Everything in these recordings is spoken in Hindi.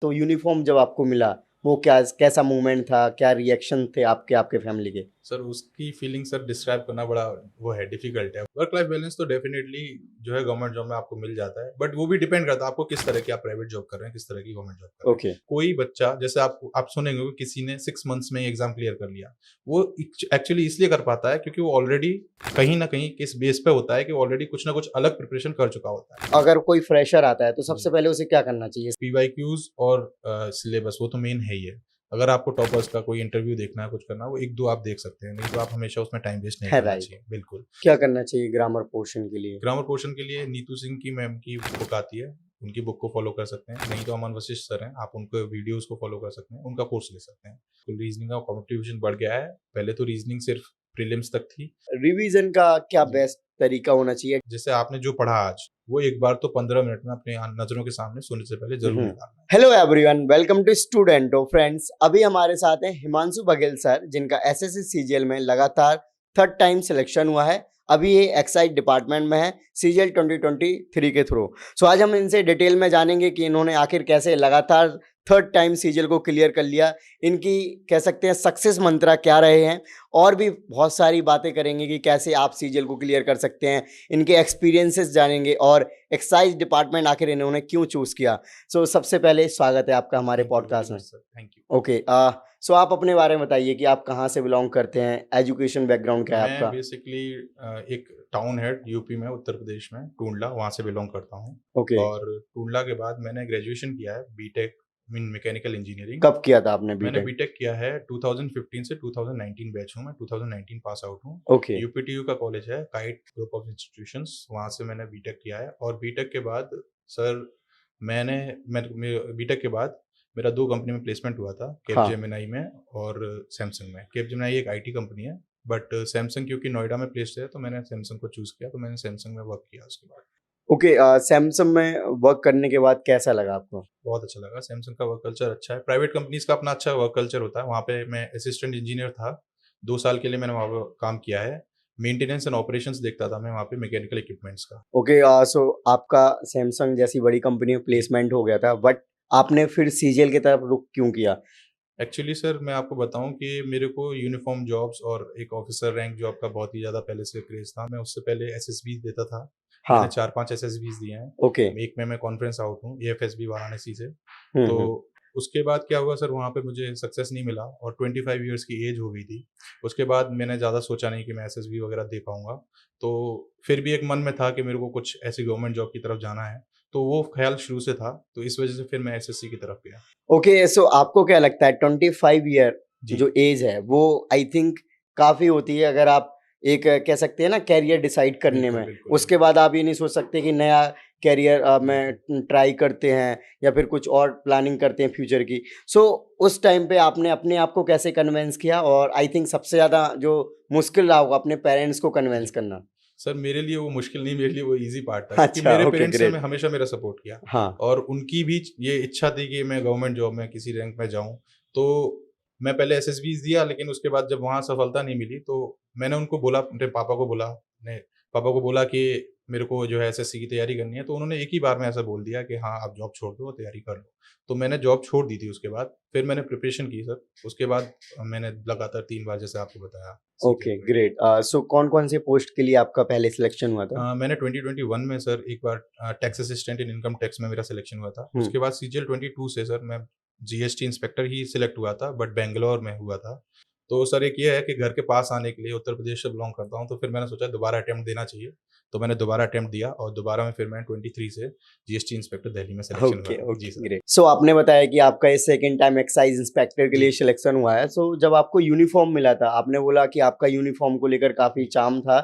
तो यूनिफॉर्म जब आपको मिला वो कैसा मोमेंट था, क्या रिएक्शन थे आपके आपके फैमिली के? सर उसकी फीलिंग सर डिस्क्राइब करना बड़ा वो है, डिफिकल्ट है। वर्क लाइफ बैलेंस तो डेफिनेटली जो है गवर्नमेंट जॉब में आपको मिल जाता है, बट वो भी डिपेंड करता है आपको किस तरह की आप प्राइवेट जॉब कर रहे हैं, किस तरह की गवर्नमेंट जॉब कर रहे हैं। ओके। कोई बच्चा जैसे आप सुनेंगे कि किसी ने 6 मंथ्स में एग्जाम क्लियर कर लिया, वो एक्चुअली इसलिए कर पाता है क्योंकि वो ऑलरेडी कहीं ना कहीं किस बेस पे होता है कि ऑलरेडी कुछ ना कुछ अलग प्रिपरेशन कर चुका होता है। अगर कोई फ्रेशर आता है तो सबसे पहले उसे क्या करना चाहिए? पीवाईक्यूज और सिलेबस वो तो मेन है ही है। अगर आपको टॉपर्स का कोई इंटरव्यू देखना है, कुछ करना है, वो 1-2 आप देख सकते हैं, नहीं तो आप हमेशा उसमें टाइम वेस्ट नहीं है करना राइट। चाहिए। बिल्कुल। क्या करना चाहिए ग्रामर पोर्शन के लिए? ग्रामर पोर्शन के लिए नीतू सिंह की मैम की बुक आती है, उनकी बुक को फॉलो कर सकते हैं। नहीं तो अमन वशिष्ठ सर हैं, आप उनके वीडियोस को फॉलो कर सकते हैं, उनका कोर्स ले सकते हैं। तो रीजनिंग का कॉम्पिटिशन बढ़ गया है, पहले तो रीजनिंग सिर्फ प्रीलिम्स तक थी। रिवीजन का क्या जी। बेस्ट तरीका होना चाहिए? जैसे आपने जो पढ़ा आज, वो एक बार तो 15 मिनट में अपने नज़रों के सामने सोने से पहले ज़रूर निकालना है। Hello everyone, welcome to student friends. अभी हमारे साथ हैं हिमांशु बघेल सर, जिनका एसएससी सीजीएल में लगातार थर्ड टाइम सिलेक्शन हुआ है। अभी ये एक्साइज डिपार्टमेंट में है सीजीएल 2023 के थ्रू। सो आज हम इनसे डिटेल में जानेंगे कि इन्होंने आखिर कैसे लगातार थर्ड टाइम सीजीएल को क्लियर कर लिया, इनकी कह सकते हैं सक्सेस मंत्रा क्या रहे हैं, और भी बहुत सारी बातें करेंगे कि कैसे आप सीजीएल को क्लियर कर सकते हैं, इनके एक्सपीरियंसेस जानेंगे और एक्साइज डिपार्टमेंट आखिर इन्होंने क्यों चूज़ किया। सबसे पहले स्वागत है आपका हमारे पॉडकास्ट में। Thank you. ओके। आप अपने बारे में बताइए कि आप कहाँ से बिलोंग करते हैं, एजुकेशन बैकग्राउंड क्या है मैं आपका? बेसिकली एक टाउन है यूपी में, उत्तर प्रदेश में, टूंडला, वहाँ से बिलोंग करता हूँ। ओके। और टूंडला के बाद मैंने ग्रेजुएशन किया है, बीटेक इन मैकेनिकल इंजीनियरिंग। कब किया था आपने मैंने बीटेक? बीटेक किया है 2015 से 2019 बैच हूँ मैं, 2019 पास आउट हूँ। ओके। यूपीटीयू का कॉलेज है, काइट ग्रुप ऑफ इंस्टीट्यूशंस, वहाँ से मैंने बीटेक किया है। और बीटेक के बाद सर मैंने बीटेक के बाद मेरा 2 कंपनी में प्लेसमेंट हुआ था, हाँ। कैपजेमिनी में और सैमसंग में। कैपजेमिनी एक आईटी कंपनी है, बट सैमसंग क्योंकि नोएडा में प्लेस्ड है तो मैंने सैमसंग को चूज़ किया, तो मैंने सैमसंग में वर्क किया उसके बाद। ओके। सैमसंग में वर्क करने के बाद कैसा लगा आपको? बहुत अच्छा लगा, सैमसंग का वर्क कल्चर अच्छा है, प्राइवेट कंपनीज़ का अपना अच्छा वर्क कल्चर होता है। वहाँ पे मैं असिस्टेंट इंजीनियर था, 2 साल के लिए मैंने वहाँ पे काम किया है। मेंटेनेंस एंड ऑपरेशंस देखता था मैं वहाँ पे मैकेनिकल इक्विपमेंट्स का। ओके। आपका सैमसंग जैसी बड़ी कंपनी में प्लेसमेंट हो गया था, बट आपने फिर सीजीएल की तरफ रुख क्यों किया? एक्चुअली सर मैं आपको बताऊँ कि मेरे को यूनिफ़ॉर्म जॉब्स और एक ऑफ़िसर रैंक जॉब का बहुत ही ज़्यादा पहले से क्रेज़ था। मैं उससे पहले एसएसबी देता था। मैंने हाँ। 4-5 एसएसबीज़ दिए हैं। ओके। एक में मैं कॉन्फ्रेंस आउट हूँ, एएफएसबी वाराणसी से। हुँ, तो हुँ। उसके बाद क्या हुआ सर, वहाँ पे मुझे सक्सेस नहीं मिला और 25 इयर्स की एज हो गई थी। उसके बाद मैंने ज़्यादा सोचा नहीं कि मैं एसएसबी वग़ैरह दे पाऊँगा। तो फिर भी एक मन में था कि मेरे को कुछ ऐसी गवर्नमेंट जॉब की तरफ जाना है। तो वो ख़्याल शुरू से था, तो इस वज़ह से फिर मैं एसएससी की तरफ गया। ओके। आपको क्या लगता है 25 ईयर जी। जो एज है वो आई थिंक काफ़ी होती है, अगर आप एक कह सकते हैं ना कैरियर डिसाइड करने बिल्कुल, में। बिल्कुल, उसके बिल्कुल। बाद आप ये नहीं सोच सकते कि नया कैरियर बिल्कुल। में ट्राई करते हैं या फिर कुछ और प्लानिंग करते हैं फ्यूचर की। उस टाइम पे आपने अपने आप को कैसे कन्विंस किया, और आई थिंक सबसे ज़्यादा जो मुश्किल रहा होगा अपने पेरेंट्स को कन्विंस जी। करना? सर मेरे लिए वो मुश्किल नहीं, मेरे लिए वो ईज़ी पार्ट था क्योंकि अच्छा। मेरे ओके, पेरेंट्स ने ग्रेट। हमेशा मेरा सपोर्ट किया हाँ। और उनकी भी ये इच्छा थी कि मैं गवर्नमेंट जॉब में किसी रैंक में जाऊँ। तो मैं पहले एसएसबीज़ दिया, लेकिन उसके बाद जब वहाँ सफलता नहीं मिली तो मैंने उनको बोला, अपने पापा को बोला कि मेरे को जो है एसएससी की तैयारी करनी है, तो उन्होंने एक ही बार में ऐसा बोल दिया कि हाँ, आप जॉब छोड़ दो, तैयारी कर लो। तो मैंने जॉब छोड़ दी थी उसके बाद, फिर मैंने प्रिपरेशन की सर। उसके बाद मैंने लगातार 3 बार जैसे आपको बताया सीजीएल ओके, क्लियर ग्रेट। किया। कौन-कौन से पोस्ट के लिए आपका पहले सिलेक्शन हुआ था? मैंने 2021 में सर एक बार tax assistant in income tax में मेरा सिलेक्शन हुआ था। हुँ। उसके बाद सीजीएल 22 से सर मैं जीएसटी इंस्पेक्टर ही सिलेक्ट हुआ था, बट बैंगलोर में हुआ था। तो सर एक ये है कि घर के पास आने के लिए, उत्तर प्रदेश से बिलॉन्ग करता हूँ, तो फिर मैंने सोचा दोबारा अटेम्प्ट देना चाहिए। तो मैंने दोबारा अटेम्प्ट दिया और दोबारा में फिर मैं 23 से जीएसटी इंस्पेक्टर दिल्ली में सिलेक्शन ओके, हुआ। जी ओके, सर। ग्रेट। आपने बताया कि आपका ये सेकंड टाइम एक्साइज इंस्पेक्टर के जी, लिए सिलेक्शन हुआ है। जब आपको यूनिफ़ॉर्म मिला था, आपने बोला कि आपका यूनिफ़ॉर्म को लेकर काफ़ी जी। चार्म था।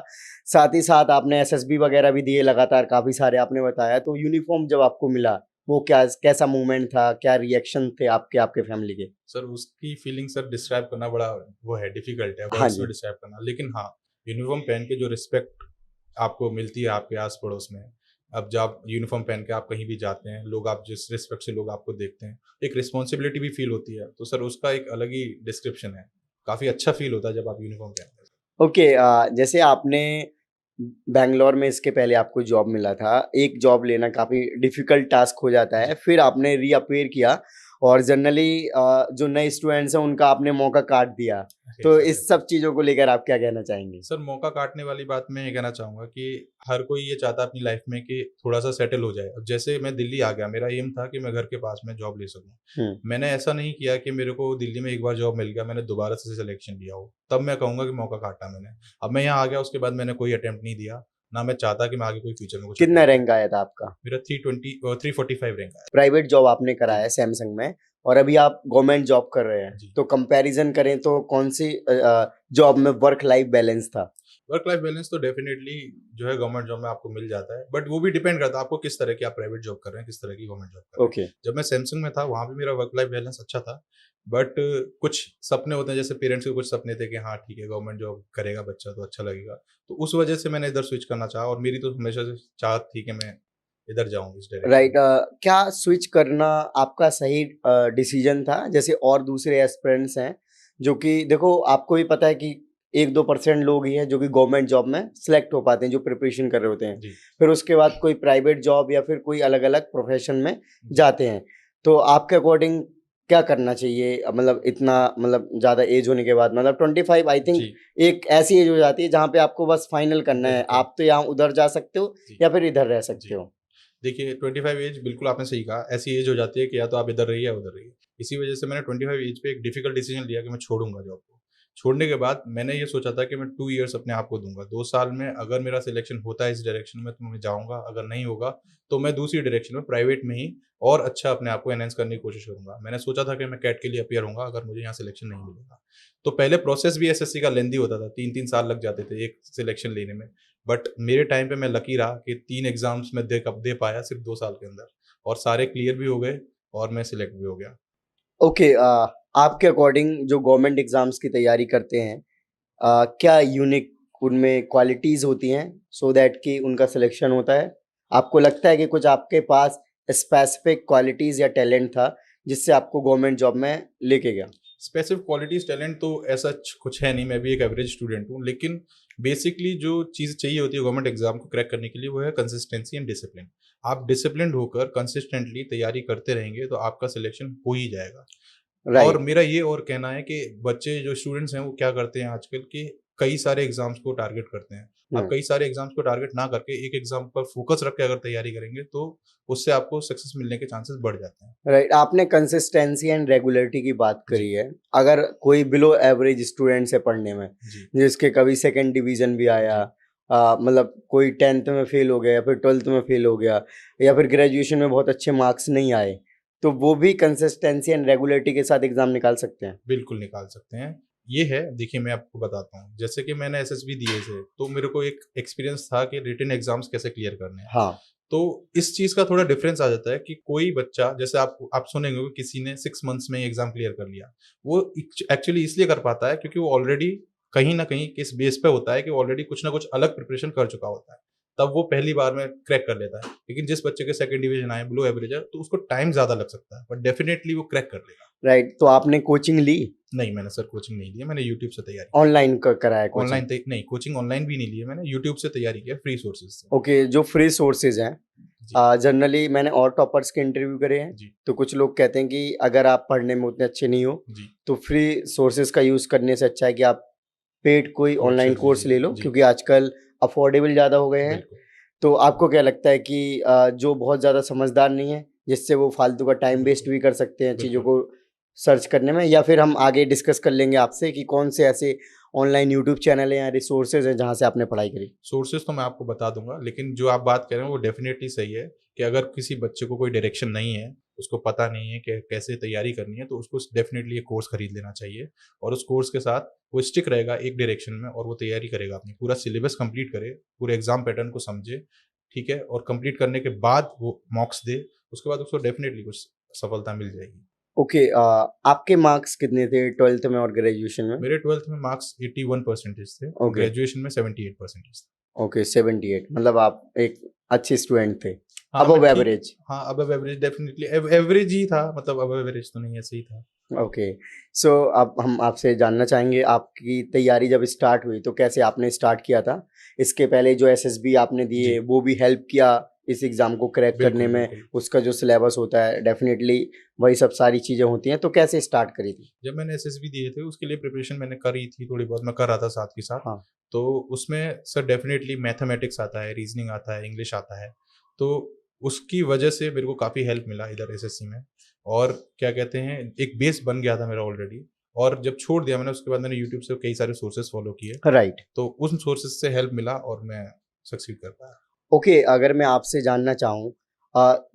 साथ ही साथ आपने एसएसबी वगैरह भी दिए लगातार काफ़ी सारे आपने बताया। तो यूनिफ़ॉर्म जब आपको मिला, वो कैसा मोमेंट था? क्या रिएक्शन थे आपके आपके फैमिली के? सर उसकी फीलिंग सर डिस्क्राइब करना बड़ा वो है, डिफ़िकल्ट है हाँ वर्ड्स में जी। डिस्क्राइब करना। लेकिन हाँ, यूनिफ़ॉर्म पहन के जो रिस्पेक्ट आपको मिलती है आपके आस-पड़ोस में, अब जब आप यूनिफ़ॉर्म पहन के आप कहीं भी जाते हैं, लोग आप जिस रिस्पेक्ट से लोग आपको देखते हैं, एक रिस्पॉन्सिबिलिटी भी फ़ील होती है। तो सर उसका एक अलग ही डिस्क्रिप्शन है। काफ़ी अच्छा फ़ील होता है जब आप यूनिफ़ॉर्म पहनते हैं। ओके। जैसे आपने बैंगलोर में इसके पहले आपको जॉब मिला था, एक जॉब लेना काफ़ी डिफ़िकल्ट टास्क हो जाता है, जी। फिर आपने रीअपीयर किया और जनरली जो नए स्टूडेंट्स हैं उनका आपने मौका काट दिया, तो इस सब चीज़ों को लेकर आप क्या कहना चाहेंगे? सर मौका काटने वाली बात मैं ये कहना चाहूँगा कि हर कोई ये चाहता है अपनी लाइफ में कि थोड़ा-सा सेटल हो जाए। अब जैसे मैं दिल्ली आ गया, मेरा एम था कि मैं घर के पास में जॉब ले सकूँ। हुँ, मैंने ऐसा नहीं किया कि मेरे को दिल्ली में एक बार जॉब मिल गया, मैंने दोबारा से सिलेक्शन लिया हो। तब मैं कहूँगा कि मौका काटा मैंने। अब मैं यहाँ आ गया, उसके बाद मैंने कोई अटेम्प्ट नहीं दिया, ना मैं चाहता कि मैं आगे कोई फ्यूचर में कुछ कितना अटेम्प्ट रैंक आया था आपका? मेरा 345 रैंक आया। प्राइवेट जॉब आपने करा जी, है सैमसंग में और अभी आप गवर्नमेंट जॉब कर रहे हैं, जी। तो कंपैरिज़न करें तो कौन-सी जॉब में वर्क लाइफ बैलेंस था? वर्क लाइफ बैलेंस तो डेफिनेटली जो है गवर्नमेंट जॉब में आपको मिल जाता है, बट वो भी डिपेंड करता है आपको किस तरह की आप प्राइवेट जॉब कर रहे हैं, किस तरह की गवर्नमेंट जॉब कर रहे हैं। ओके, जब मैं सैमसंग में था वहाँ भी मेरा वर्क लाइफ बैलेंस अच्छा था, बट कुछ सपने होते हैं, जैसे पेरेंट्स के कुछ सपने थे कि हाँ ठीक है गवर्नमेंट जॉब करेगा बच्चा तो अच्छा लगेगा, तो उस वजह से मैंने इधर स्विच करना चाहा और मेरी तो हमेशा से चाहत थी कि मैं इधर जाऊँ इस डायरेक्शन राइट। में। क्या स्विच करना आपका सही डिसीजन था? जैसे और दूसरे एस्पिरेंट्स हैं, जो कि देखो आपको भी पता है कि 1-2% लोग ही हैं जो कि गवर्नमेंट जॉब में सेलेक्ट हो पाते हैं, जो प्रिपरेशन कर रहे होते हैं। जी, फिर उसके बाद कोई प्राइवेट जॉब या फिर कोई अलग-अलग प्रोफ़ेशन में जी, जाते हैं। तो आपके अकॉर्डिंग क्या करना चाहिए? मतलब इतना मतलब ज़्यादा एज होने के बाद मतलब 25 आई थिंक जी, एक ऐसी एज हो जाती है जहाँ पे आपको बस फाइनल करना है। बिल्कुल, आप तो यहाँ उधर जा सकते हो जी, या फिर इधर रह सकते जी। हो। देखिए 25 एज बिल्कुल आपने सही कहा, ऐसी एज हो जाती है कि या तो आप इधर रहिए या उधर रहिए। इसी वजह से मैंने 25 एज पे एक डिफिकल्ट डिसीजन लिया कि मैं छोड़ूँगा जॉब को। छोड़ने के बाद मैंने ये सोचा था कि मैं 2 इयर्स अपने आप को दूँगा। 2 साल में अगर मेरा सिलेक्शन होता है इस डायरेक्शन में तो मैं जाऊँगा, अगर नहीं होगा तो मैं दूसरी डायरेक्शन में प्राइवेट में ही और अच्छा अपने आप को एनहांस करने की कोशिश करूँगा। मैंने सोचा था कि मैं कैट के लिए अपीयर होऊँगा अगर मुझे यहाँ सिलेक्शन नहीं मिलेगा। तो पहले प्रोसेस भी एसएससी का लेंदी होता था, 3-3 साल लग जाते थे एक सिलेक्शन लेने में। बट मेरे टाइम पे मैं लकी रहा कि 3 एग्ज़ाम्स मैं दे पाया सिर्फ़ 2 साल के अंदर और सारे क्लियर भी हो गए और मैं सिलेक्ट भी हो गया। ओके, आपके अकॉर्डिंग जो गवर्नमेंट एग्जाम्स की तैयारी करते हैं, क्या यूनिक उनमें क्वालिटीज होती हैं सो दैट कि उनका सिलेक्शन होता है? आपको लगता है कि कुछ आपके पास स्पेसिफिक क्वालिटीज या टैलेंट था जिससे आपको गवर्नमेंट जॉब में लेके गया? स्पेसिफ़िक क्वालिटीज़ टैलेंट तो ऐसा कुछ है नहीं, मैं भी एक एवरेज स्टूडेंट हूँ। लेकिन बेसिकली जो चीज़ चाहिए होती है गवर्नमेंट एग्ज़ाम को क्रैक करने के लिए वो है कंसिस्टेंसी एंड डिसिप्लिन। आप डिसिप्लिन्ड होकर कंसिस्टेंटली तैयारी करते रहेंगे तो आपका सिलेक्शन हो ही जाएगा। और राइट। मेरा ये और कहना है कि बच्चे जो स्टूडेंट्स हैं वो क्या करते हैं आजकल कि कई सारे एग्ज़ाम्स को टारगेट करते हैं। आप हम्म। कई सारे एग्ज़ाम्स को टारगेट ना करके एक एग्ज़ाम पर फ़ोकस रख के अगर तैयारी करेंगे तो उससे आपको सक्सेस मिलने के चांसेस बढ़ जाते हैं। राइट, आपने कंसिस्टेंसी एंड रेगुलरिटी की बात करी जी, है। अगर कोई बिलो एवरेज स्टूडेंट है पढ़ने में, जी, जिसके कभी सेकंड डिवीजन भी आया, जी। मतलब कोई 10th में फेल हो गया या फिर 12th में फेल हो गया या फिर ग्रेजुएशन में बहुत अच्छे मार्क्स नहीं आए, तो वो भी कंसिस्टेंसी एंड रेगुलरिटी के साथ एग्जाम निकाल सकते हैं। बिल्कुल निकाल सकते हैं। ये है देखिए मैं आपको बताता हूँ, जैसे कि मैंने एसएसबी दिए थे, तो मेरे को एक एक्सपीरियंस था कि रिटन एग्ज़ाम्स कैसे क्लियर करने हैं। हाँ। तो इस चीज़ का थोड़ा डिफरेंस आ जाता है कि कोई बच्चा जैसे आप सुनेंगे कि किसी ने 6 मंथ्स में एग्ज़ाम क्लियर कर लिया। वो एक्चुअली इसलिए कर पाता है क्योंकि वो ऑलरेडी कहीं न कहीं किस बेस पे होता है कि ऑलरेडी कुछ न कुछ अलग प्रिपरेशन कर चुका होता है। तब वो पहली बार में क्रैक कर लेता है। लेकिन जिस बच्चे के सेकंड डिवीज़न आए, बिलो एवरेज है, तो उसको टाइम ज़्यादा लग सकता है, बट डेफिनिटली वो क्रैक कर लेगा। राइट, तो आपने कोचिंग ली? नहीं, मैंने सर कोचिंग नहीं ली है, मैंने यूट्यूब से तैयारी की। ऑनलाइन कराया कोचिंग? ऑनलाइन नहीं, कोचिंग ऑनलाइन भी नहीं ली है मैंने, यूट्यूब से तैयारी की है फ्री सोर्सेज़ से। ओके, जो फ्री सोर्सेज हैं, जी, जनरली मैंने और टॉपर्स के इंटरव्यू करे हैं, जी, तो कुछ लोग कहते हैं कि अगर आप पढ़ने में उतने अच्छे नहीं हो, जी। तो फ्री सोर्सेज का यूज़ करने से अच्छा है कि आप पेड कोई ऑनलाइन कोर्सेज़ कोर्स ले लीजिए। लो, जी, क्योंकि आजकल अफोर्डेबल ज़्यादा हो गए हैं। बिल्कुल, तो आपको क्या लगता है कि जो बहुत ज़्यादा समझदार नहीं है, जिससे वो फालतू का टाइम वेस्ट बिल्कुल, भी कर सकते हैं चीज़ों बिल्कुल। को सर्च करने में, या फिर हम आगे डिस्कस कर लेंगे आपसे कि कौन से ऐसे ऑनलाइन यूट्यूब चैनल हैं या रिसोर्सेज हैं जहाँ से आपने पढ़ाई करी? सोर्सेज़ तो मैं आपको बता दूँगा, लेकिन जो आप बात कर रहे हैं वो डेफ़िनेटली सही है कि अगर किसी बच्चे को कोई डायरेक्शन नहीं है, उसको पता नहीं है कि कैसे तैयारी करनी है, तो उसको डेफ़िनेटली एक कोर्स खरीद लेना चाहिए और उस कोर्स के साथ वो स्टिक रहेगा एक डायरेक्शन में और वो तैयारी करेगा अपनी, पूरा सिलेबस कंप्लीट करे, पूरे एग्ज़ाम पैटर्न को समझे, ठीक है? और कंप्लीट करने के बाद वो मॉक्स दे, उसके बाद उसको डेफ़िनेटली कुछ सफलता मिल जाएगी। ओके, आपके मार्क्स कितने थे 12th में और ग्रेजुएशन में? मेरे 12th में मार्क्स 81% थे और ओके, ग्रेजुएशन में 78% थे। ओके 78, मतलब आप एक अच्छे स्टूडेंट थे, हाँ, मैं अबव ठीक एवरेज। हाँ, अबव एवरेज डेफ़िनिटली एवरेज ही था मतलब अबव एवरेज तो नहीं ऐसे ही था। ओके, सो अब हम आपसे जानना चाहेंगे आपकी तैयारी जब स्टार्ट हुई तो कैसे आपने स्टार्ट किया था? इसके पहले जो एसएसबी आपने दिए जी। वो भी हेल्प किया इस एग्ज़ाम को क्रैक बिल्कुल, करने में बिल्कुल। उसका जो सिलेबस होता है डेफ़िनेटली वही सब सारी चीज़ें होती हैं, तो कैसे स्टार्ट करी थी? जब मैंने एसएसबी दिए थे उसके लिए प्रिपरेशन मैंने करी थी, थोड़ी बहुत मैं कर रहा था साथ के साथ। हाँ, तो उसमें सर डेफ़िनेटली मैथमेटिक्स आता है, रीज़निंग आता है, इंग्लिश आता है। तो उसकी वजह से मेरे को काफ़ी हेल्प मिला इधर एसएससी में। और क्या कहते हैं, एक बेस बन गया था मेरा ऑलरेडी। और जब छोड़ दिया मैंने उसके बाद मैंने यूट्यूब से कई सारे सोर्सेज़ फ़ॉलो किए। राइट। तो उन सोर्सेज़ से हेल्प मिला और मैं सक्सीड कर पाया। ओके, अगर मैं आपसे जानना चाहूँ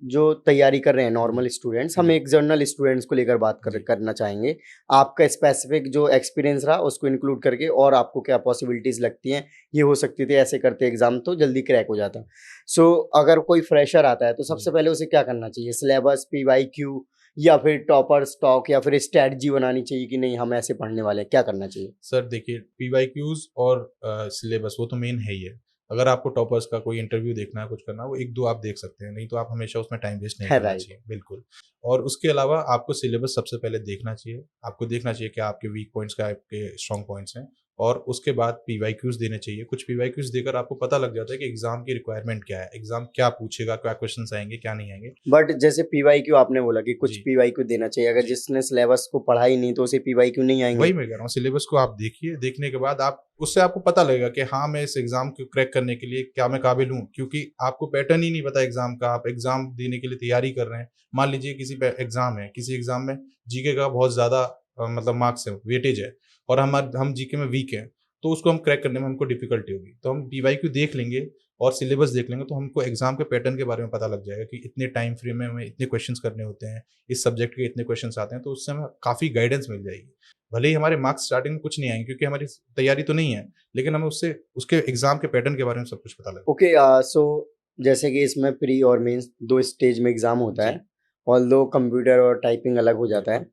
जो तैयारी कर रहे हैं जी, नॉर्मल स्टूडेंट्स, हम जी, एक जनरल स्टूडेंट्स को लेकर बात जी। करना चाहेंगे। आपका स्पेसिफिक जो एक्सपीरियंस रहा उसको इंक्लूड करके और आपको क्या पॉसिबिलिटीज़ लगती हैं, ये हो सकती थी, ऐसे करते एग्ज़ाम तो जल्दी क्रैक हो जाता। सो अगर कोई फ्रेशर आता है तो सबसे जी। पहले उसे क्या करना चाहिए? सिलेबस, पीवाईक्यू या फिर टॉपर्स टॉक या फिर स्ट्रैटेजी बनानी चाहिए कि नहीं हम ऐसे पढ़ने वाले हैं, क्या करना चाहिए? सर देखिए, पीवाईक्यूज़ और सिलेबस वो तो मेन है ही है। अगर आपको टॉपर्स का कोई इंटरव्यू देखना है, कुछ करना है, वो 1-2 आप देख सकते हैं, नहीं तो आप हमेशा उसमें टाइम वेस्ट नहीं है करना राइट। चाहिए, बिल्कुल। और उसके अलावा आपको सिलेबस सबसे पहले देखना चाहिए। आपको देखना चाहिए क्या आपके वीक पॉइंट्स, क्या आपके स्ट्रॉन्ग पॉइंट्स हैं। और उसके बाद पीवाईक्यूज़ देने चाहिए। कुछ पीवाईक्यूज़ देकर आपको पता लग जाता है कि एग्ज़ाम की रिक्वायरमेंट क्या है, एग्ज़ाम क्या पूछेगा, क्या क्वेश्चन्स आएँगे, क्या नहीं आएँगे। बट जैसे पीवाईक्यू आपने बोला कि कुछ जी, पीवाईक्यू देना चाहिए, अगर जी। जिसने सिलेबस को पढ़ा ही नहीं तो उसे पीवाईक्यू नहीं आएँगे। वही मैं कह रहा हूँ, सिलेबस को आप देखिए, देखने के बाद आप उससे आपको पता लगेगा कि हाँ, मैं इस एग्ज़ाम को क्रैक करने के लिए क्या मैं काबिल हूँ? क्योंकि आपको पैटर्न ही नहीं पता एग्ज़ाम का, आप एग्ज़ाम देने के लिए तैयारी कर रहे हैं। मान लीजिए किसी पे एग्ज़ाम है, किसी एग्ज़ाम में जीके का बहुत ज़्यादा मतलब मार्क्स है, वेटेज है और हम जीके में वीक हैं, तो उसको हम क्रैक करने में हमको डिफ़िकल्टी होगी। तो हम पीवाईक्यू देख लेंगे और सिलेबस देख लेंगे, तो हमको एग्ज़ाम के पैटर्न के बारे में पता लग जाएगा कि इतने टाइम फ्रेम में हमें इतने क्वेश्चन्स करने होते हैं, इस सब्जेक्ट के इतने क्वेश्चन्स आते हैं, तो उससे हमें काफ़ी गाइडेंस मिल जाएगी। भले ही हमारे मार्क्स स्टार्टिंग में कुछ नहीं आएँगे क्योंकि हमारी तैयारी तो नहीं है, लेकिन हमें उससे उसके एग्ज़ाम के पैटर्न के बारे में सब कुछ पता लगे। ओके सो जैसे कि इसमें प्री और मेंस 2 स्टेज में एग्ज़ाम होता जी, है, ऑल्दो कंप्यूटर और टाइपिंग अलग हो जाता है, बिल्कुल,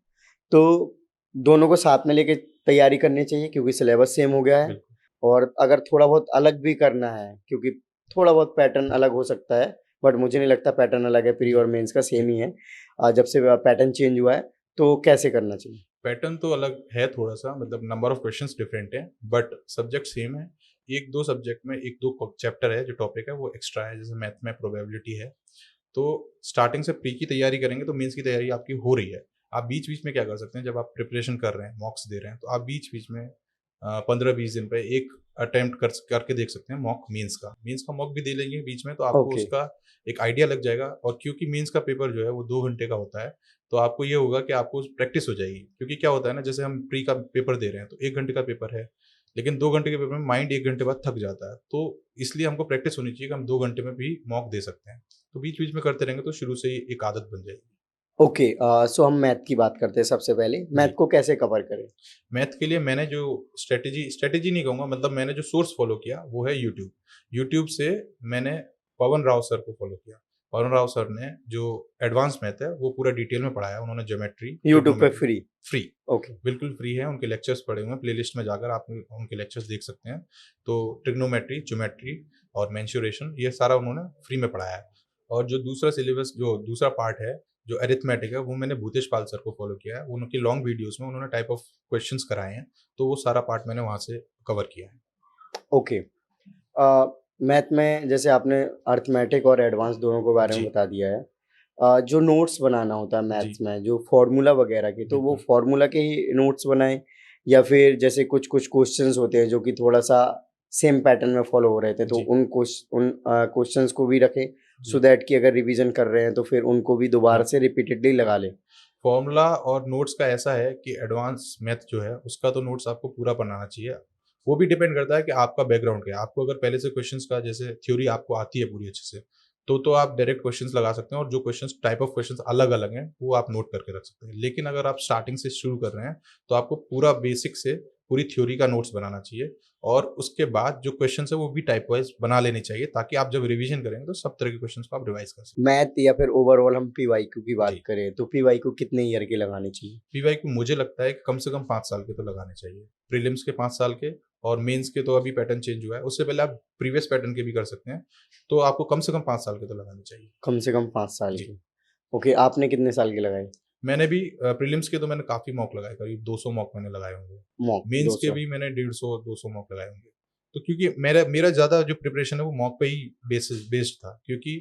तो दोनों को साथ में लेके तैयारी करनी चाहिए क्योंकि सिलेबस सेम हो गया है बिल्कुल। और अगर थोड़ा बहुत अलग भी करना है क्योंकि थोड़ा बहुत पैटर्न अलग हो सकता है, बट मुझे नहीं लगता पैटर्न अलग है, प्री जी, और मेंस का जी। सेम ही है। जब से पैटर्न चेंज हुआ है, तो कैसे करना चाहिए? पैटर्न तो अलग है थोड़ा-सा मतलब नंबर ऑफ क्वेश्चन्स डिफरेंट हैं, बट सब्जेक्ट सेम है। 1-2 सब्जेक्ट में 1-2 चैप्टर है जो टॉपिक है वो एक्स्ट्रा है, जैसे मैथ में प्रोबेबिलिटी है। तो स्टार्टिंग से प्री की तैयारी करेंगे तो मेंस की तैयारी आपकी हो रही है। आप बीच-बीच में क्या कर सकते हैं जब आप प्रिपरेशन कर रहे हैं, मॉक्स दे रहे हैं, तो आप बीच-बीच में 15-20 दिन पे एक अटेम्प्ट करके देख सकते हैं मॉक मेंस का। मेंस का मॉक भी दे लेंगे बीच में तो आपको ओके, उसका एक आइडिया लग जाएगा और क्योंकि मेंस का पेपर जो है वो 2 घंटे का होता है, तो आपको ये होगा कि आपको प्रैक्टिस हो जाएगी। क्योंकि क्या होता है ना जैसे हम प्री का पेपर दे रहे हैं तो 1 घंटे का पेपर है, लेकिन 2 घंटे के पेपर में माइंड 1 घंटे बाद थक जाता है। तो इसलिए हमको प्रैक्टिस होनी चाहिए कि हम 2 घंटे में भी मॉक दे सकते हैं। तो बीच-बीच में करते रहेंगे तो शुरू से ही एक आदत बन जाएगी। ओके सो हम मैथ की बात करते हैं सबसे पहले, मैथ जी, को कैसे कवर करें? मैथ के लिए मैंने जो स्ट्रैटेजी नहीं कहूँगा मतलब मैंने जो सोर्स फ़ॉलो किया वो है यूट्यूब। यूट्यूब से मैंने पवन राव सर को फ़ॉलो किया। पवन राव सर ने जो एडवांस मैथ है वो पूरा डिटेल में पढ़ाया। उन्होंने ज्योमेट्री, यूट्यूब पे ट्रिग्नोमेट्री फ्री, फ्री, ओके, बिल्कुल फ्री है, उनके लेक्चर्स पड़े हुए हैं, प्लेलिस्ट में जाकर आप उनके लेक्चर्स देख सकते हैं। तो ट्रिग्नोमेट्री, ज्योमेट्री और मेंसुरेशन ये सारा उन्होंने फ्री में पढ़ाया है। और जो दूसरा सिलेबस जो दूसरा पार्ट है, जो अरिथमेटिक है, वो मैंने भूतेश पाल सर को फ़ॉलो किया है। उनकी लॉन्ग वीडियोज़ में उन्होंने टाइप ऑफ क्वेश्चंस कराए हैं, तो वो सारा पार्ट मैंने वहाँ से कवर किया है। ओके। मैथ में जैसे आपने अरिथमेटिक और एडवांस दोनों के बारे में जी, बता दिया है। जो नोट्स बनाना होता है जी, मैथ्स में, जो फ़ॉर्मूला वगैरह के, तो वो बिल्कुल। फ़ॉर्मूला के ही नोट्स बनाएँ या फिर जैसे कुछ-कुछ क्वेश्चंस होते हैं जो कि थोड़ा-सा सेम पैटर्न में फ़ॉलो हो रहे थे, तो जी, उन क्वेश्चंस को भी रखें सो जी, दैट कि अगर रिवीजन कर रहे हैं तो फिर उनको भी दोबारा से बिल्कुल, रिपीटेडली लगा लें। फ़ॉर्मूला और नोट्स का ऐसा है कि एडवांस मैथ जो है, उसका तो नोट्स आपको पूरा बनाना चाहिए। वो भी डिपेंड करता है कि आपका बैकग्राउंड क्या है। आपको अगर पहले से क्वेश्चंस का जैसे थ्योरी आपको आती है पूरी अच्छे से, तो आप डायरेक्ट क्वेश्चंस लगा सकते हैं और जो क्वेश्चंस टाइप ऑफ क्वेश्चंस अलग-अलग हैं, वो आप नोट करके रख सकते हैं। लेकिन अगर आप स्टार्टिंग से शुरू कर रहे हैं, तो आपको पूरा बेसिक से पूरी थ्योरी का नोट्स बनाना चाहिए और उसके बाद जो क्वेश्चंस है, वो भी टाइप वाइज़ बना लेने चाहिए ताकि आप जब रिवीजन करेंगे, तो सब तरह के क्वेश्चंस को आप रिवाइज़ कर सकें। मैथ या फिर ओवरऑल हम पीवाईक्यू की बात जी। करें, तो पीवाईक्यू कितने ईयर की लगानी चाहिए? पीवाई को मुझे लगता है कि कम से कम 5 साल के तो लगाने चाहिए। प्रीलिम्स के 5 साल के और मेंस के तो अभी पैटर्न चेंज हुआ है। उससे पहले आप प्रीवियस पैटर्न के भी कर सकते हैं। तो आपको कम से कम 5 साल के तो लगाने चाहिए। कम से कम 5 साल जी। की। ओके, आपने कितने साल की लगाई? मैंने भी प्रीलिम्स के तो मैंने काफ़ी मॉक लगाए, करीब 200 मॉक मैंने लगाए होंगे। मॉक मेंस के 200। भी मैंने 150-200 मॉक लगाए होंगे। तो क्योंकि मेरा मेरा ज़्यादा जो प्रिपरेशन है वो मॉक पे ही बेस्ड था। क्योंकि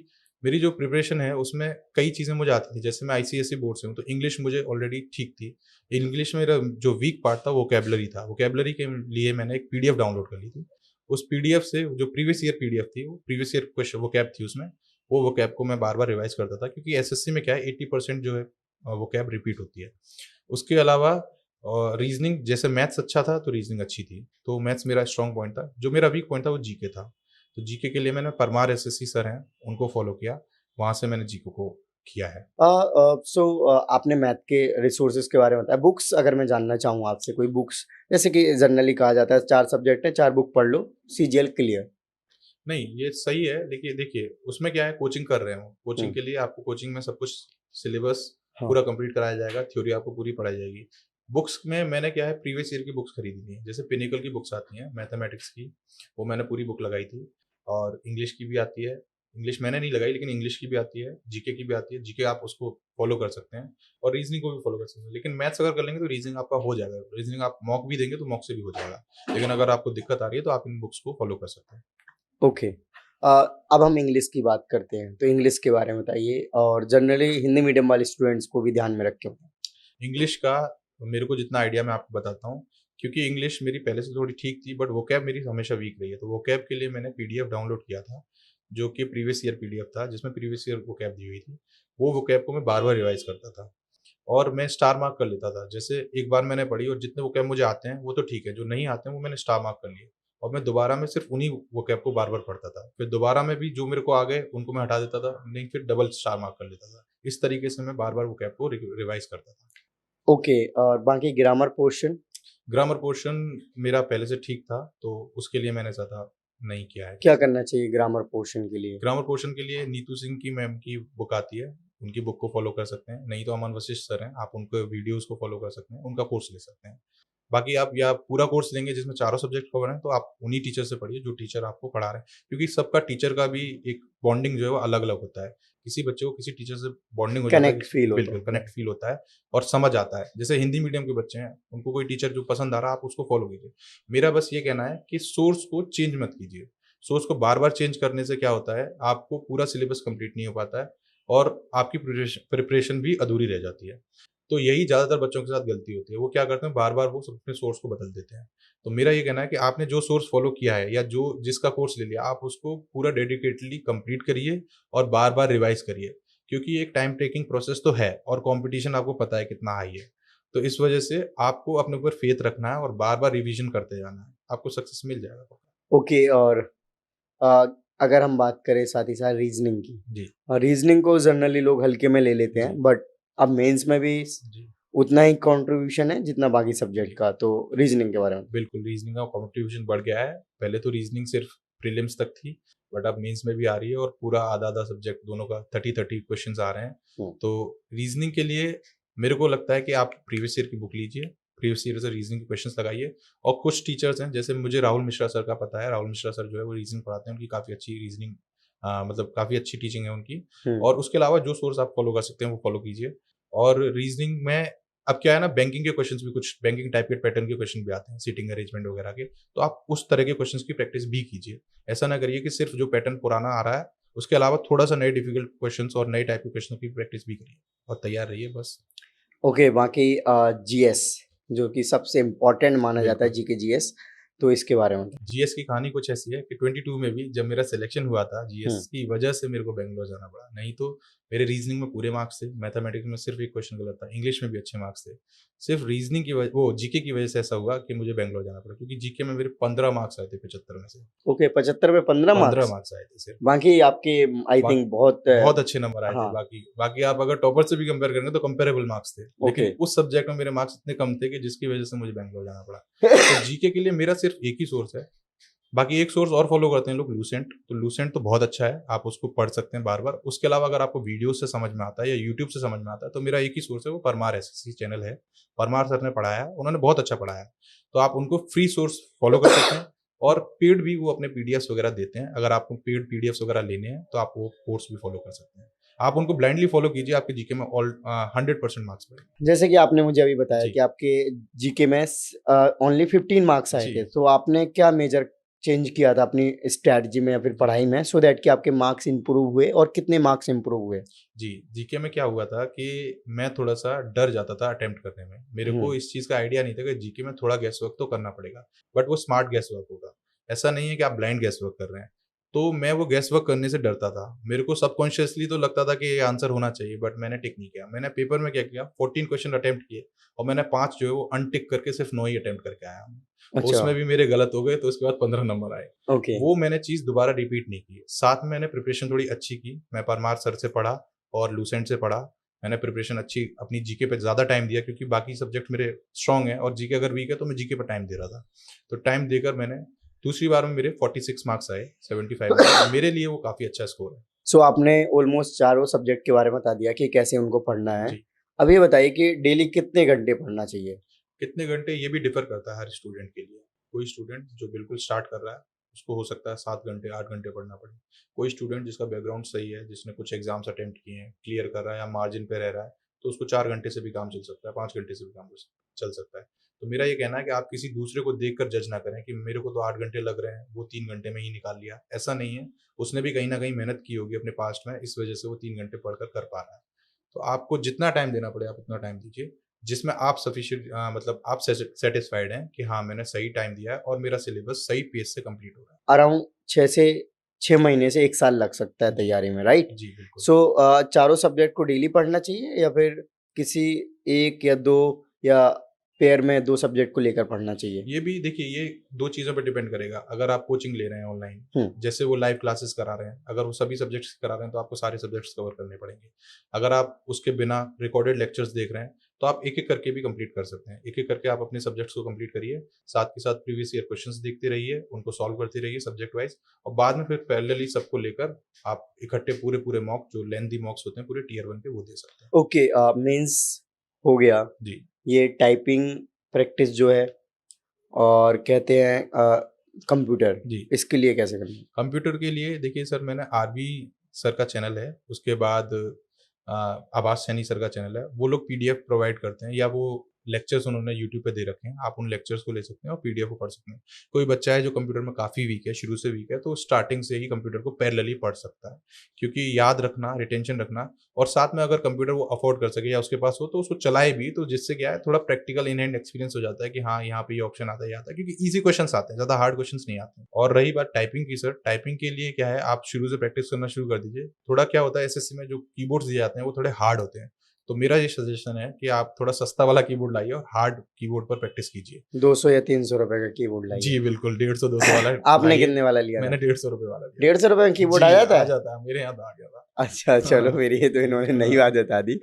मेरी जो प्रिपरेशन है उसमें कई चीज़ें मुझे आती थी, जैसे मैं आईसीएसई बोर्ड से हूँ, तो इंग्लिश मुझे ऑलरेडी ठीक थी। इंग्लिश में मेरा जो वीक पार्ट था वोकैबुलरी था। वोकैबुलरी के लिए मैंने एक पीडीएफ डाउनलोड कर ली थी। उस पीडीएफ से जो प्रीवियस ईयर पीडीएफ थी, वो प्रीवियस ईयर क्वेश्चन वोकैब थी उसमें, वो वोकैब को मैं बार-बार रिवाइज़ करता था, क्योंकि एसएससी में क्या है 80% जो है वोकैब रिपीट होती है। उसके अलावा रीज़निंग, जैसे मैथ्स अच्छा था तो रीज़निंग अच्छी थी, तो मैथ्स मेरा स्ट्रॉन्ग पॉइंट था। जो मेरा वीक पॉइंट था वो जीके था। तो जीके के लिए मैंने परमार एसएससी सर हैं, उनको फ़ॉलो किया, वहाँ से मैंने जीके को किया है। आपने मैथ के रिसोर्सेज के बारे में बताया। बुक्स अगर मैं जानना चाहूँ आपसे, कोई बुक्स, जैसे कि जनरली कहा जाता है 4 सब्जेक्ट है, 4 बुक पढ़ लो, सीजीएल क्लियर। नहीं, ये सही है, लेकिन देखिए उसमें क्या है, कोचिंग कर रहे हो, कोचिंग हुँ, के लिए आपको कोचिंग में सब कुछ सिलेबस हाँ, पूरा कंप्लीट कराया जाएगा, थ्योरी आपको पूरी पढ़ाई जाएगी। बुक्स में मैंने क्या है, प्रीवियस ईयर की बुक्स खरीदी थी, जैसे पिनेकल की बुक्स आती हैं मैथमेटिक्स की, वो मैंने पूरी बुक लगाई थी, और इंग्लिश की भी आती है। इंग्लिश मैंने नहीं लगाई, लेकिन इंग्लिश की भी आती है, जीके की भी आती है। जीके आप उसको फॉलो कर सकते हैं, और रीजनिंग को भी फॉलो कर सकते हैं, लेकिन मैथ्स अगर कर लेंगे तो रीजनिंग आपका हो जाएगा। रीजनिंग आप मॉक भी देंगे तो मॉक से भी हो जाएगा, लेकिन अगर आपको दिक्कत आ रही है तो आप इन बुक्स को फॉलो कर सकते हैं। ओके। अ, अब हम इंग्लिश की बात करते हैं, तो इंग्लिश के बारे में बताइए और जनरली हिंदी मीडियम वाले स्टूडेंट्स को भी ध्यान में रख के बताएँ। इंग्लिश का मेरे को जितना आइडिया मैं आपको बताता हूँ, क्योंकि इंग्लिश मेरी पहले से थोड़ी ठीक थी, बट वोकैब मेरी हमेशा वीक रही है। तो वोकैब के लिए मैंने पीडीएफ डाउनलोड किया था, जो कि प्रीवियस ईयर पीडीएफ था, जिसमें प्रीवियस ईयर वोकैब दी हुई थी। वो वोकैब को मैं बार-बार रिवाइज़ करता था, और मैं स्टार मार्क कर लेता था। जैसे एक बार मैंने पढ़ी और जितने वोकैब मुझे आते हैं वो तो ठीक है, जो नहीं आते हैं वो मैंने स्टार मार्क कर लिए, और मैं दोबारा में सिर्फ़ उन्हीं वोकैब को बार-बार पढ़ता था। फिर दोबारा में भी जो मेरे को आ गए उनको मैं हटा देता था, नहीं फिर डबल स्टार मार्क कर लेता था। इस तरीके से मैं बार-बार वोकैब को रिवाइज़ करता था। ओके, और बाकी ग्रामर पोर्शन? ग्रामर पोर्शन मेरा पहले से ठीक था, तो उसके लिए मैंने ज़्यादा नहीं किया है। क्या करना चाहिए ग्रामर पोर्शन के लिए? ग्रामर पोर्शन के लिए नीतू सिंह की मैम की बुक आती है, उनकी बुक को फ़ॉलो कर सकते हैं। नहीं तो अमन वशिष्ठ सर हैं, आप उनके वीडियोज़ को फ़ॉलो कर सकते हैं, उनका कोर्स ले सकते हैं। बाकी आप या पूरा कोर्स लेंगे जिसमें चारों सब्जेक्ट कवर हैं, तो आप उन्हीं टीचर से पढ़िए जो टीचर आपको पढ़ा रहे हैं। क्योंकि सबका टीचर का भी एक बॉन्डिंग जो है वो अलग-अलग होता है। किसी बच्चे को किसी टीचर से बॉन्डिंग हो जाता है, कनेक्ट फ़ील होता बिल्कुल है। कनेक्ट फ़ील होता है और समझ आता है। जैसे हिंदी मीडियम के बच्चे हैं, उनको कोई टीचर जो पसंद आ रहा है, आप उसको फ़ॉलो कीजिए। मेरा बस ये कहना है कि सोर्स को चेंज मत कीजिए। सोर्स को बार-बार चेंज करने से क्या होता है, आपको पूरा सिलेबस कंप्लीट नहीं हो पाता है, और आपकी प्रिपरेशन भी अधूरी रह जाती है। तो यही ज़्यादातर बच्चों के साथ गलती होती है। वो क्या करते हैं, बार-बार वो अपने सोर्स को बदल देते हैं। तो मेरा ये कहना है कि आपने जो सोर्स फ़ॉलो किया है, या जो जिसका कोर्स ले लिया, आप उसको पूरा डेडिकेटेडली कंप्लीट करिए और बार-बार रिवाइज़ करिए। क्योंकि ये एक टाइम टेकिंग प्रोसेस तो है, और कॉम्पिटिशन आपको पता है कितना हाई है। तो इस वजह से आपको अपने ऊपर फ़ेथ रखना है और बार-बार रिविज़न करते जाना है। आपको सक्सेस मिल जाएगा पक्का। ओके, और अ, अगर हम बात करें साथ ही साथ रीजनिंग की, जी, रीजनिंग को जनरली लोग हल्के में ले लेते जी, हैं, बट अब मेंस में भी जी, उतना ही कंट्रीब्यूशन है जितना बाकी सब्जेक्ट जी। का, तो रीजनिंग के बारे में। बिल्कुल, रीज़निंग का कॉम्पिटिशन बढ़ गया है। पहले तो रीज़निंग सिर्फ़ प्रीलिम्स तक थी, बट अब मेंस में भी आ रही है, और पूरा आधा-आधा सब्जेक्ट दोनों का 30-30 क्वेश्चन्स आ रहे हैं। हम्म, तो रीज़निंग के लिए मेरे को लगता है कि आप प्रीवियस ईयर की बुक लीजिए, प्रीवियस ईयर से रीज़निंग के क्वेश्चन्स लगाइए, और कुछ टीचर्स हैं, जैसे मुझे राहुल मिश्रा सर का पता है, राहुल मिश्रा सर जो है वो रीज़निंग पढ़ाते हैं, उनकी काफ़ी अच्छी रीज़निंग मतलब काफ़ी अच्छी टीचिंग है उनकी। हम्म, और उसके अलावा जो सोर्स आप फ़ॉलो कर सकते हैं, वो फ़ॉलो कीजिए। और रीज़निंग में अब क्या है ना, बैंकिंग के क्वेश्चंस भी, कुछ बैंकिंग टाइप के पैटर्न के क्वेश्चन भी आते हैं, सीटिंग अरेंजमेंट वगैरह के, तो आप उस तरह के क्वेश्चंस की प्रैक्टिस भी कीजिए। ऐसा ना करिए कि सिर्फ जो पैटर्न पुराना आ रहा है, उसके अलावा थोड़ा-सा नए डिफिकल्ट क्वेश्चंस और नए टाइप के क्वेश्चन की प्रैक्टिस भी करिए, और तैयार रहिए बस। ओके, बाकी जीएस जो कि सबसे इम्पोर्टेंट माना जाता है, बिल्कुल। जीके जीएस, तो इसके बारे में बताएं। जीएस की कहानी कुछ ऐसी है कि 22 में भी जब मेरा सिलेक्शन हुआ था, हम्म, जीएस की वजह से मेरे को बैंगलोर जाना पड़ा। नहीं तो मेरे रीजनिंग में पूरे मार्क्स थे, मैथमेटिक्स में सिर्फ एक क्वेश्चन गलत था, इंग्लिश में भी अच्छे मार्क्स थे। सिर्फ रीजनिंग की वजह, वो जीके की वजह से ऐसा हुआ कि मुझे बैंगलोर जाना पड़ा, क्योंकि जीके में मेरे 15 मार्क्स आए थे 75 में से। ओके, 75 में 15 15 मार्क्स। मार्क्स आए थे सिर्फ। बाकी आपके आई बा थिंक बहुत बहुत अच्छे नंबर आए थे, हाँ, बाकी बाकी आप अगर टॉपर से भी कंपेयर करेंगे तो कंपेरेबल मार्क्स थे। ओके। लेकिन उस सब्जेक्ट में मेरे मार्क्स इतने कम थे कि जिसकी वजह से मुझे बैंगलोर जाना पड़ा। तो जीके के लिए मेरा सिर्फ एक ही सोर्स है। बाकी एक सोर्स और फॉलो करते हैं लोग, लूसेंट। तो लूसेंट तो बहुत अच्छा है, आप उसको पढ़ सकते हैं बार-बार। उसके अलावा अगर आपको वीडियो से समझ में आता है या यूट्यूब से समझ में आता है, तो मेरा एक ही सोर्स है, वो परमार एसएससी चैनल है। परमार सर ने पढ़ाया है, उन्होंने बहुत अच्छा पढ़ाया है। तो आप उनको फ्री सोर्स फॉलो कर सकते हैं, और पेड भी वो अपने पीडीएफ्स वगैरह देते हैं। अगर आपको पेड पीडीएफ्स वगैरह लेने हैं, तो आप वो कोर्स भी फॉलो कर सकते हैं। आप उनको ब्लाइंडली फॉलो कीजिए, आपके जीके में 100% मार्क्स बढ़ेंगे। जैसे कि आपने मुझे अभी बताया जी, कि आपके जीके में ओनली 15 मार्क्स आए थे, जी। तो आपने क्या मेजर चेंज किया था अपनी स्ट्रैटेजी में या फिर पढ़ाई में, सो दैट कि आपके मार्क्स इंप्रूव हुए, और कितने मार्क्स इंप्रूव हुए? जी, जीके में क्या हुआ था कि मैं थोड़ा-सा डर जाता था अटेम्प्ट करने में। मेरे को हम्म। इस चीज़ का आइडिया नहीं था कि जीके में थोड़ा गेस वर्क तो करना पड़ेगा, बट वो स्मार्ट गेस वर्क होगा। ऐसा नहीं है कि आप ब्लाइंड गेस वर्क कर रहे हैं। तो मैं वो गेस वर्क करने से डरता था। मेरे को सबकॉन्शियसली तो लगता था कि ये आंसर होना चाहिए, बट मैंने टिक नहीं किया। मैंने पेपर में क्या किया, 14 क्वेश्चन अटेम्प्ट किए और मैंने 5 जो है वो अनटिक करके सिर्फ 9 ही अटेम्प्ट करके आया हूँ। अच्छा। उसमें भी मेरे गलत हो गए, तो उसके बाद 15 नंबर आए। ओके। वो मैंने चीज़ दोबारा रिपीट नहीं की। साथ में मैंने प्रिपरेशन थोड़ी अच्छी की। मैं परमार सर से पढ़ा और लूसेंट से पढ़ा। मैंने प्रिपरेशन अच्छी अपनी जीके पे ज़्यादा टाइम दिया, क्योंकि बाकी सब्जेक्ट मेरे स्ट्रॉन्ग हैं और जीके अगर वीक है तो मैं जीके पे टाइम दे रहा था। तो टाइम देकर मैंने दूसरी बार में मेरे 46 मार्क्स आए 75 में से। मेरे लिए वो काफ़ी अच्छा स्कोर है। सो आपने ऑलमोस्ट चारों सब्जेक्ट के बारे में बता दिया कि कैसे उनको पढ़ना है। जी। अब ये बताइए कि डेली कितने घंटे पढ़ना चाहिए? कितने घंटे ये भी डिफ़र करता है हर स्टूडेंट के लिए। कोई स्टूडेंट जो बिल्कुल स्टार्ट कर रहा है, उसको हो सकता है 7 घंटे, 8 घंटे पढ़ना पड़े। कोई स्टूडेंट जिसका बैकग्राउंड सही है, जिसने कुछ एग्ज़ाम्स अटेम्प्ट किए हैं, क्लियर कर रहा है या मार्जिन पे रह रहा है, तो उसको 4 घंटे से भी काम चल सकता है, 5 घंटे से भी काम चल सकता है। तो मेरा ये कहना है कि आप किसी दूसरे को देखकर जज ना करें कि मेरे को तो 8 घंटे लग रहे हैं, वो 3 घंटे में ही निकाल लिया। ऐसा नहीं है, उसने भी कहीं न कहीं मेहनत की होगी अपने पास्ट में, इस वजह से वो 3 घंटे पढ़कर कर पा रहा है। तो आपको जितना टाइम देना पड़े, आप उतना टाइम दीजिए, जिसमें आप मतलब आप सैटिस्फाइड हैं कि हाँ, मैंने सही टाइम दिया है और मेरा सिलेबस सही पेस से कंप्लीट हो रहा है। अराउंड 6 महीने से 1 साल लग सकता है जी, तैयारी में, राइट? जी, बिल्कुल। सो चारों सब्जेक्ट को डेली पढ़ना चाहिए या फिर किसी 1 या 2 या पेयर में 2 सब्जेक्ट को लेकर पढ़ना चाहिए? ये भी देखिए, ये 2 चीज़ों पे डिपेंड करेगा। अगर आप कोचिंग ले रहे हैं ऑनलाइन, हुँ। जैसे वो लाइव क्लासेस करा रहे हैं, अगर वो सभी सब्जेक्ट्स करा रहे हैं, तो आपको सारे सब्जेक्ट्स कवर करने पड़ेंगे। अगर आप उसके बिना रिकॉर्डेड लेक्चर्स देख रहे हैं, तो आप एक-एक करके भी कंप्लीट कर सकते हैं। एक-एक करके आप अपने सब्जेक्ट्स को कंप्लीट करिए, साथ के साथ प्रीवियस ईयर क्वेश्चंस देखते रहिए, उनको सॉल्व करते रहिए सब्जेक्ट वाइज़, और बाद में फिर पैरेलली सबको लेकर आप इकट्ठे पूरे-पूरे मॉक, जो लेंथी मॉक्स होते हैं, पूरे टियर 1 के, वो दे सकते हैं। ओके, मीन्स हो गया। जी। ये टाइपिंग प्रैक्टिस जो है, और कहते हैं कंप्यूटर, जी। इसके लिए कैसे करना है? कंप्यूटर के लिए देखिए सर, मैंने आरबी सर का चैनल है, उसके बाद आभास सैनी सर का चैनल है। वो लोग पीडीएफ प्रोवाइड करते हैं, या वो लेक्चर्स उन्होंने यूट्यूब पे दे रखे हैं, आप उन लेक्चर्स को ले सकते हैं और पीडीएफ को पढ़ सकते हैं। कोई बच्चा है जो कंप्यूटर में काफ़ी वीक है, शुरू से वीक है, तो स्टार्टिंग से ही कंप्यूटर को पैरेलली पढ़ सकता है, क्योंकि याद रखना, रिटेंशन रखना, और साथ में अगर कंप्यूटर वो अफोर्ड कर सके या उसके पास हो, तो उसको चलाए भी, तो जिससे क्या है, थोड़ा प्रैक्टिकल इन हैंड एक्सपीरियंस हो जाता है कि हाँ, यहाँ पे ये ऑप्शन आता है, ये आता है, क्योंकि ईज़ी क्वेश्चन्स आते हैं, ज़्यादा हार्ड क्वेश्चन्स नहीं आते हैं। और रही बात टाइपिंग की सर, टाइपिंग के लिए क्या है, आप शुरू से प्रैक्टिस करना शुरू कर दीजिए। थोड़ा क्या होता है, एसएससी में जो कीबोर्ड्स दिए जाते हैं, वो थोड़े हार्ड होते हैं। तो मेरा ये सजेशन है कि आप थोड़ा सस्ता वाला कीबोर्ड लाइए और हार्ड कीबोर्ड पर प्रैक्टिस कीजिए। 200 या 300 रुपए का कीबोर्ड जी, लाइए। बिल्कुल, 150-200 वाला आपने लाइए। कितने वाला लिया मैंने था? 150 रुपए वाला लिया था। 150 रुपए में कीबोर्ड आ जी, जाता आ है? जाता है, मेरे यहाँ तो आ गया था। अच्छा, चलो, हाँ, मेरी ये तो इन्होंने नई हाँ, बात बता दी।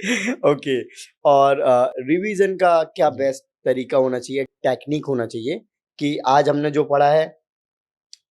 ओके, और रिवीजन का क्या जी। बेस्ट तरीका होना चाहिए, टेक्निक होना चाहिए कि आज हमने जो पढ़ा है,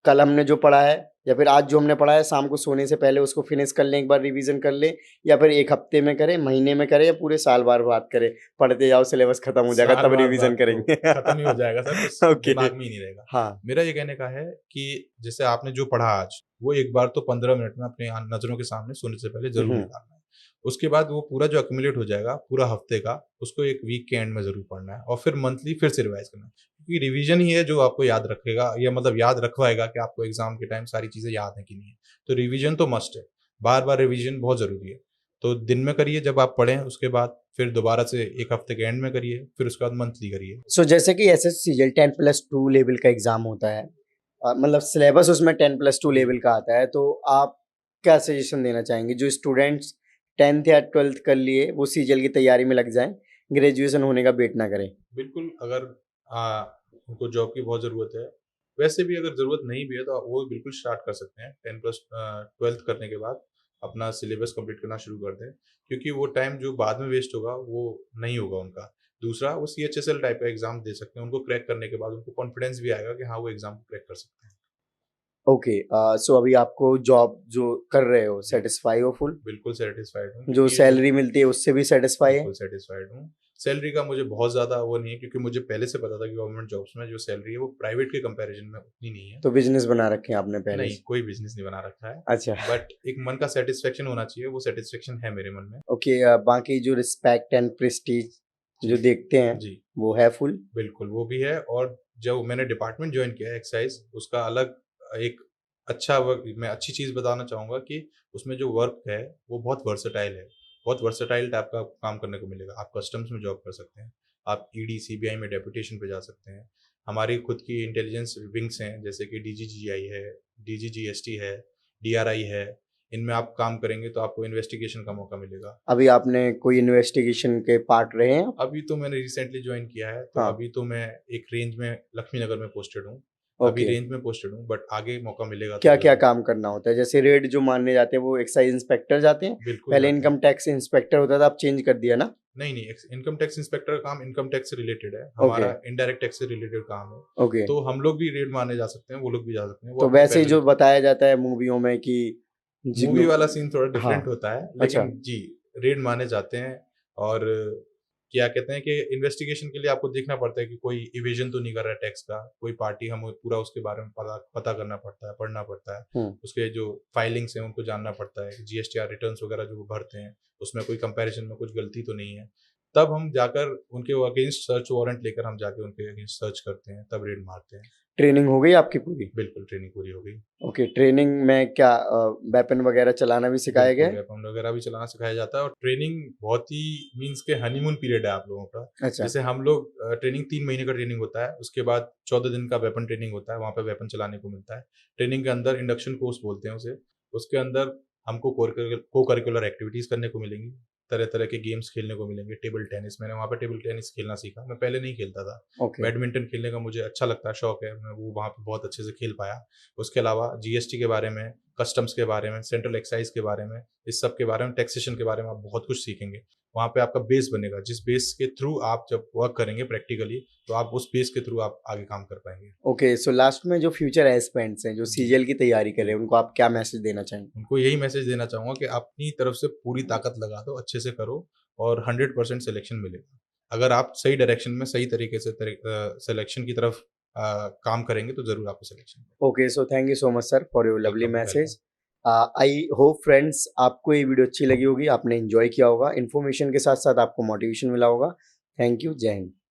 कल हमने जो पढ़ा है, या फिर आज जो हमने पढ़ा है शाम को सोने से पहले उसको फिनिश कर लें, एक बार रिवीजन कर लें, या फिर 1 हफ्ते में करें, महीने में करें, या पूरे साल भर बात करें? पढ़ते जाओ, सिलेबस खत्म हो जाएगा साल तब बाद रिवीजन बाद तो करेंगे। खत्म ही हो जाएगा सर, कुछ ओके, दिमाग में ही नहीं रहेगा। हाँ। मेरा ये कहने का है कि जैसे आपने जो पढ़ा आज, वो एक बार तो 15 मिनट में अपने नज़रों के सामने सोने से पहले ज़रूर हुँ। निकालना है। उसके बाद वो पूरा जो एक्यूमुलेट हो जाएगा, पूरा हफ्ते का, उसको एक वीक के एंड में ज़रूर पढ़ना है और फिर मंथली फिर से रिवाइज़ करना है। क्योंकि रिवीजन ही है जो आपको याद रखेगा, या मतलब याद रखवाएगा कि आपको एग्ज़ाम के टाइम सारी चीज़ें याद हैं कि नहीं है। तो रिवीजन तो मस्ट है, बार-बार रिवीजन बहुत ज़रूरी है। तो दिन में करिए जब आप पढ़ें, उसके बाद फिर दोबारा से 1 हफ्ते के एंड में करिए, फिर उसके बाद मंथली करिए। सो जैसे कि एसएससीजीएल 10+2 लेवल का एग्ज़ाम होता है, मतलब सिलेबस उसमें 10+2 जी। लेवल का आता है, तो आप क्या सजेशन देना चाहेंगे? जो स्टूडेंट्स 10th या 12th कर लिए, वो सीजीएल की तैयारी में लग जाएँ, ग्रेजुएशन होने का वेट ना करें। बिल्कुल, अगर उनको जॉब की बहुत ज़रूरत है, वैसे भी अगर ज़रूरत नहीं भी है तो वो बिल्कुल स्टार्ट कर सकते हैं। 12th करने के बाद अपना सिलेबस कंप्लीट करना शुरू कर दें, क्योंकि वो टाइम जो बाद में वेस्ट होगा, वो नहीं होगा उनका। दूसरा, वो सीएचएसएल टाइप का एग्ज़ाम दे सकते हैं, उनको क्रैक करने के बाद उनको कॉन्फिडेंस भी आएगा कि हाँ, वो एग्ज़ाम को क्रैक कर सकते हैं। ओके, सो अभी आपको जॉब जो कर रहे हो, जी, सैटिस्फाई हो फुल? बिल्कुल सैटिस्फाइड हूँ, जो क्योंकि ये जो सैलरी मिलती है उससे भी सैटिस्फाई है? बिल्कुल सैटिस्फाइड हूँ। सैलरी का मुझे बहुत ज़्यादा वो नहीं है, क्योंकि मुझे पहले से पता था कि गवर्नमेंट जॉब्स में जो सैलरी है, वो प्राइवेट के कंपैरिज़न में उतनी नहीं है। तो बिज़नेस बना रखे हैं आपने पहले नहीं, से? कोई बिज़नेस नहीं बना रखा है, अच्छा। बट एक मन का सैटिस्फैक्शन होना चाहिए, वो सैटिस्फैक्शन है मेरे मन में। ओके, बाकी जो रिस्पेक्ट एंड प्रेस्टीज जो जी, देखते हैं, जी, वो है फुल? बिल्कुल, वो भी है, और जब मैंने डिपार्टमेंट ज्वाइन किया है एक्साइज, उसका अलग एक अच्छा वर्क, मैं अच्छी चीज़ बताना चाहूँगा कि उसमें जो वर्क है वो बहुत वर्सेटाइल है। बहुत वर्सेटाइल टाइप का आपको काम करने को मिलेगा। आप कस्टम्स में जॉब कर सकते हैं, आप ईडी सीबीआई में डेपुटेशन पे जा सकते हैं। हमारी खुद की इंटेलिजेंस विंग्स हैं, जैसे कि डीजीजीआई है, डीजीजीएसटी है, डीआरआई है। इनमें आप काम करेंगे तो आपको इन्वेस्टिगेशन का मौका मिलेगा। अभी आपने कोई इन्वेस्टिगेशन के पार्ट रहे हैं? अभी तो मैंने रिसेंटली ज्वाइन किया है, तो हाँ। अभी तो मैं एक रेंज में लक्ष्मी नगर में पोस्टेड हूँ। अभी ओके। रेंज में पोस्टेड हूँ, बट आगे मौका मिलेगा तो क्या क्या ज़रूर। काम करना होता है? जैसे रेड जो मानने जाते हैं वो एक्साइज इंस्पेक्टर जाते हैं, बिल्कुल पहले जाते हैं। इनकम टैक्स इंस्पेक्टर होता था, अब चेंज कर दिया ना? नहीं, नहीं, इनकम टैक्स इंस्पेक्टर का काम इनकम टैक्स से रिलेटेड है, ओके। हमारा इनडायरेक्ट टैक्स से रिलेटेड काम है। ओके। तो हम लोग भी रेड मारने जा सकते हैं, वो लोग भी जा सकते हैं। वो तो अपनी वैसे ही पहले जो बताया जाता है मूवियों में कि मूवी जिन वाला सीन थोड़ा हाँ। डिफरेंट होता है, अच्छा। लेकिन जी, रेड मारने जाते हैं। और क्या कहते हैं कि इन्वेस्टिगेशन के लिए आपको देखना पड़ता है कि कोई इवेजन तो नहीं कर रहा है टैक्स का, कोई पार्टी, हमें पूरा उसके बारे में पता करना पड़ता है, पढ़ना पड़ता है। हम्म। उसके जो फाइलिंग्स हैं उनको जानना पड़ता है, जीएसटीआर रिटर्न्स वगैरह जो वो भरते हैं, उसमें कोई कंपैरिजन में कुछ गलती तो नहीं है। तब हम जाकर उनके अगेंस्ट सर्च वारंट लेकर हम जाके उनके अगेंस्ट सर्च करते हैं, तब रेड मारते हैं। ट्रेनिंग हो गई आपकी पूरी? बिल्कुल, ट्रेनिंग पूरी हो गई। ओके। ट्रेनिंग में क्या वेपन वगैरह चलाना भी सिखाया गया बिल्कुल, है? वेपन वगैरह भी चलाना सिखाया जाता है, और ट्रेनिंग बहुत ही मीन्स के हनीमून पीरियड है आप लोगों का। अच्छा। जैसे हम लोग ट्रेनिंग 3 महीने का ट्रेनिंग होता है, उसके बाद 14 दिन का वेपन ट्रेनिंग होता है, वहाँ पे वेपन चलाने को मिलता है। ट्रेनिंग के अंदर इंडक्शन कोर्स बोलते हैं उसे, उसके अंदर हमको को करिकुलर एक्टिविटीज़ करने को मिलेंगी, तरह-तरह के गेम्स खेलने को मिलेंगे। टेबल टेनिस, मैंने वहाँ पे टेबल टेनिस खेलना सीखा, मैं पहले नहीं खेलता था। ओके। बैडमिंटन खेलने का मुझे अच्छा लगता है, शौक है, मैं वो वहाँ पे बहुत अच्छे से खेल पाया। उसके अलावा जीएसटी के बारे में, कस्टम्स के बारे में, सेंट्रल एक्साइज के बारे में, इस सब के बारे में, टैक्सेशन के बारे में आप बहुत कुछ सीखेंगे। वहाँ पे आपका बेस बनेगा, जिस बेस के थ्रू आप जब वर्क करेंगे प्रैक्टिकली, तो आप उस बेस के थ्रू आप आगे काम कर पाएँगे। ओके, सो लास्ट में जो फ्यूचर एस्पिरेंट्स हैं जो जी, सीजीएल की तैयारी कर रहे जी। हैं उनको आप क्या मैसेज देना चाहेंगे? उनको यही मैसेज देना चाहूँगा कि अपनी तरफ से पूरी ताकत लगा दो, अच्छे से करो, और 100% सिलेक्शन मिलेगा। अगर आप सही डायरेक्शन में, सही तरीके से सिलेक्शन की तरफ काम करेंगे तो ज़रूर आपको सिलेक्शन मिलेगा। Okay, so thank you so much sir for your lovely welcome, welcome. Message. I hope friends आपको ये वीडियो अच्छी लगी होगी, आपने एंजॉय किया होगा, इन्फॉर्मेशन के साथ साथ आपको मोटिवेशन मिला होगा। थैंक यू, जय हिंद।